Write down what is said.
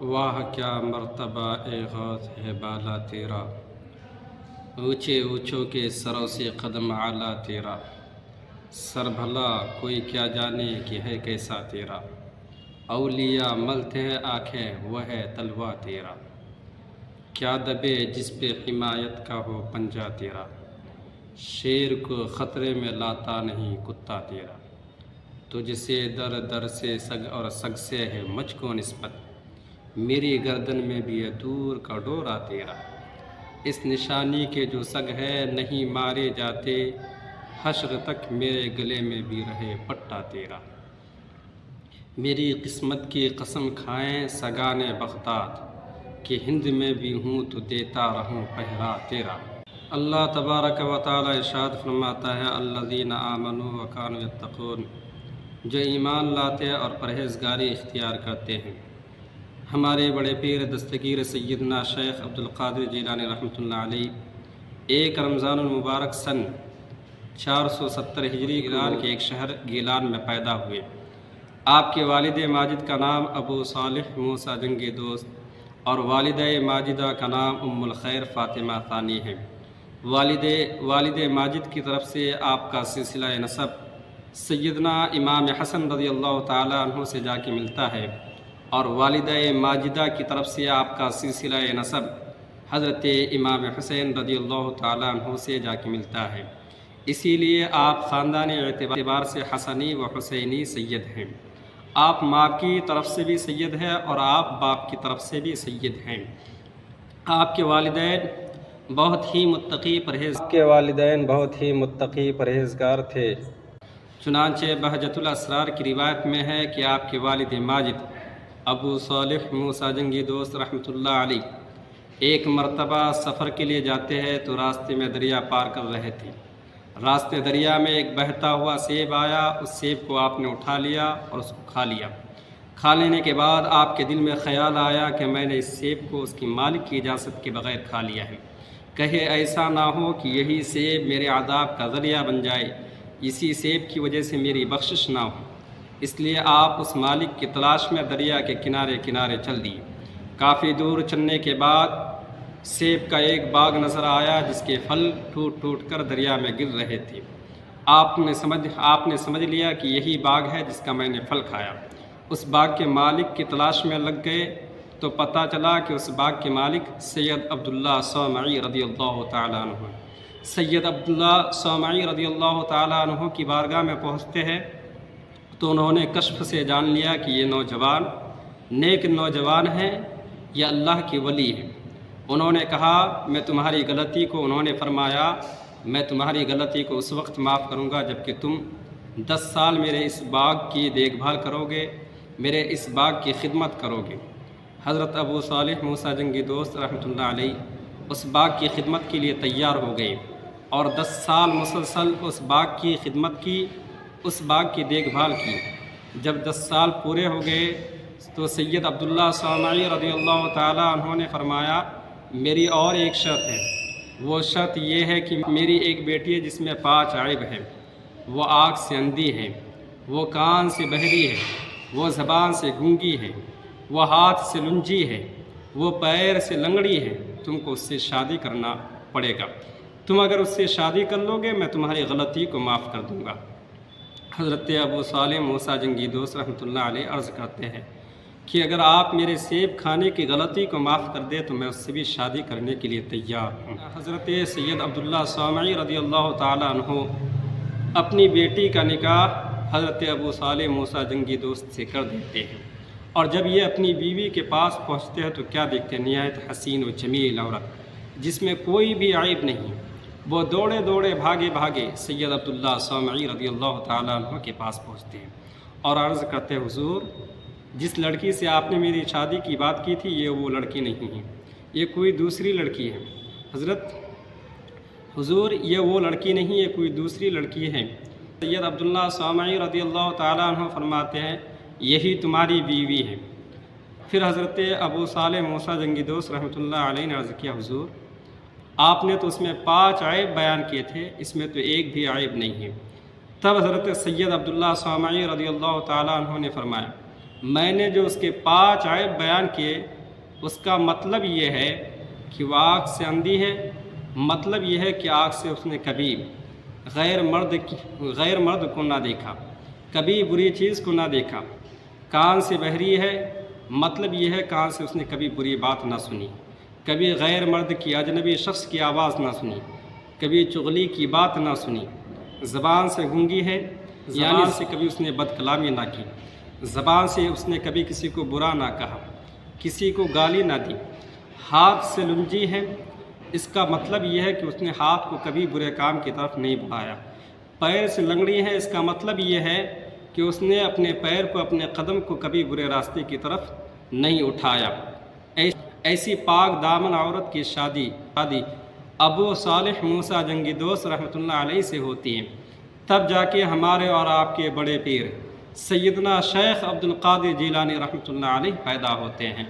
واہ کیا مرتبہ اے غوث ہے بالا تیرا، اونچے اونچوں کے سروں سے قدم اعلیٰ تیرا، سر بھلا کوئی کیا جانے کہ ہے کیسا تیرا، اولیاء ملتے ہیں آنکھیں وہ ہے تلوہ تیرا، کیا دبے جس پہ حمایت کا ہو پنجہ تیرا، شیر کو خطرے میں لاتا نہیں کتا تیرا، تجھ سے در در سے سگ اور سگ سے ہے مجھ کو نسبت، میری گردن میں بھی ہے دور کا ڈورا تیرا، اس نشانی کے جو سگ ہے نہیں مارے جاتے، حشر تک میرے گلے میں بھی رہے پٹا تیرا، میری قسمت کی قسم کھائیں سگان بغداد کہ ہند میں بھی ہوں تو دیتا رہوں پہرا تیرا۔ اللہ تبارک و تعالی ارشاد فرماتا ہے الذین آمنوا وکانوا یتقون، جو ایمان لاتے اور پرہیزگاری اختیار کرتے ہیں۔ ہمارے بڑے پیر دستگیر سیدنا شیخ عبدالقادر جیلانی رحمۃ اللہ علیہ ایک رمضان المبارک سن 470 ہجری ایران کے ایک شہر گیلان میں پیدا ہوئے۔ آپ کے والد ماجد کا نام ابو صالح موسیٰ جنگی دوست اور والدہ ماجدہ کا نام ام الخیر فاطمہ ثانی ہے۔ والد ماجد کی طرف سے آپ کا سلسلہ نسب سیدنا امام حسن رضی اللہ تعالیٰ عنہ سے جا کے ملتا ہے، اور والدہ ماجدہ کی طرف سے آپ کا سلسلہ نسب حضرت امام حسین رضی اللہ تعالیٰ عنہ سے جا کے ملتا ہے، اسی لیے آپ خاندان اعتبار سے حسنی و حسینی سید ہیں۔ آپ ماں کی طرف سے بھی سید ہیں اور آپ باپ کی طرف سے بھی سید ہیں۔ آپ کے والدین بہت ہی متقی پرہیزگار تھے۔ چنانچہ بہجت الاسرار کی روایت میں ہے کہ آپ کے والد ماجد ابو صالح موسیٰ جنگی دوست رحمۃ اللہ علیہ ایک مرتبہ سفر کے لیے جاتے ہیں تو راستے میں دریا پار کر رہے تھے۔ راستے دریا میں ایک بہتا ہوا سیب آیا، اس سیب کو آپ نے اٹھا لیا اور اس کو کھا لیا۔ کھا لینے کے بعد آپ کے دل میں خیال آیا کہ میں نے اس سیب کو اس کی مالک کی اجازت کے بغیر کھا لیا ہے، کہیں ایسا نہ ہو کہ یہی سیب میرے عذاب کا ذریعہ بن جائے، اسی سیب کی وجہ سے میری بخشش نہ ہو۔ اس لیے آپ اس مالک کی تلاش میں دریا کے کنارے کنارے چل دیے۔ کافی دور چلنے کے بعد سیب کا ایک باغ نظر آیا جس کے پھل ٹوٹ ٹوٹ کر دریا میں گر رہے تھے۔ آپ نے سمجھ لیا کہ یہی باغ ہے جس کا میں نے پھل کھایا۔ اس باغ کے مالک کی تلاش میں لگ گئے تو پتہ چلا کہ اس باغ کے مالک سید عبداللہ صومعی رضی اللہ تعالیٰ عنہ۔ سید عبداللہ صومعی رضی اللہ تعالیٰ عنہ کی بارگاہ میں پہنچتے ہیں تو انہوں نے کشف سے جان لیا کہ یہ نوجوان نیک نوجوان ہے، یہ اللہ کی ولی ہے۔ انہوں نے کہا انہوں نے فرمایا میں تمہاری غلطی کو اس وقت معاف کروں گا جب کہ تم 10 سال میرے اس باغ کی دیکھ بھال کرو گے، میرے اس باغ کی خدمت کرو گے۔ حضرت ابو صالح موسیٰ جنگی دوست رحمۃ اللہ علیہ اس باغ کی خدمت کے لیے تیار ہو گئے اور 10 سال مسلسل اس باغ کی خدمت کی، اس باغ کی دیکھ بھال کی۔ جب 10 سال پورے ہو گئے تو سید عبداللہ صومعی رضی اللہ تعالیٰ عنہ نے فرمایا میری اور ایک شرط ہے، وہ شرط یہ ہے کہ میری ایک بیٹی ہے جس میں 5 عیب ہیں، وہ آنکھ سے اندھی ہے، وہ کان سے بہری ہے، وہ زبان سے گونگی ہے، وہ ہاتھ سے لنجی ہے، وہ پیر سے لنگڑی ہے، تم کو اس سے شادی کرنا پڑے گا۔ تم اگر اس سے شادی کر لو گے میں تمہاری غلطی کو معاف کر دوں گا۔ حضرت ابو صالح موسیٰ جنگی دوست رحمۃ اللہ علیہ عرض کرتے ہیں کہ اگر آپ میرے سیب کھانے کی غلطی کو معاف کر دے تو میں اس سے بھی شادی کرنے کے لیے تیار ہوں۔ حضرت سید عبداللہ صومعی رضی اللہ تعالیٰ عنہ اپنی بیٹی کا نکاح حضرت ابو صالح موسیٰ جنگی دوست سے کر دیتے ہیں، اور جب یہ اپنی بیوی کے پاس پہنچتے ہیں تو کیا دیکھتے ہیں؟ نہایت حسین و جمیل عورت جس میں کوئی بھی عیب نہیں۔ وہ دوڑے دوڑے بھاگے بھاگے سید عبداللہ صومعی رضی اللہ تعالیٰ عنہ کے پاس پہنچتے ہیں اور عرض کرتے ہیں حضور جس لڑکی سے آپ نے میری شادی کی بات کی تھی یہ وہ لڑکی نہیں ہے، یہ کوئی دوسری لڑکی ہے۔ حضور یہ وہ لڑکی نہیں، یہ کوئی دوسری لڑکی ہے۔ سید عبداللہ صومعی رضی اللہ تعالیٰ عنہ فرماتے ہیں یہی تمہاری بیوی ہے۔ پھر حضرت ابو صالح موسیٰ جنگی دوست رحمۃ اللہ علیہ نے عرض کیا حضور آپ نے تو اس میں 5 عیب بیان کیے تھے، اس میں تو ایک بھی عیب نہیں ہے۔ تب حضرت سید عبداللہ صومعی رضی اللہ تعالیٰ عنہ نے فرمایا میں نے جو اس کے 5 عیب بیان کیے اس کا مطلب یہ ہے کہ وہ آنکھ سے اندھی ہے، مطلب یہ ہے کہ آنکھ سے اس نے کبھی غیر مرد کو نہ دیکھا، کبھی بری چیز کو نہ دیکھا۔ کان سے بہری ہے، مطلب یہ ہے کان سے اس نے کبھی بری بات نہ سنی، کبھی غیر مرد کی اجنبی شخص کی آواز نہ سنی، کبھی چغلی کی بات نہ سنی۔ زبان سے گونگی ہے، زبان سے کبھی اس نے بد کلامی نہ کی، زبان سے اس نے کبھی کسی کو برا نہ کہا، کسی کو گالی نہ دی۔ ہاتھ سے لنجی ہے، اس کا مطلب یہ ہے کہ اس نے ہاتھ کو کبھی برے کام کی طرف نہیں بڑھایا۔ پیر سے لنگڑی ہے، اس کا مطلب یہ ہے کہ اس نے اپنے پیر کو، اپنے قدم کو کبھی برے راستے کی طرف نہیں اٹھایا۔ ایسی پاک دامن عورت کی شادی ابو صالح موسیٰ جنگی دوست رحمۃ اللہ علیہ سے ہوتی ہے، تب جا کے ہمارے اور آپ کے بڑے پیر سیدنا شیخ عبد القادر جیلانی رحمۃ اللہ علیہ پیدا ہوتے ہیں۔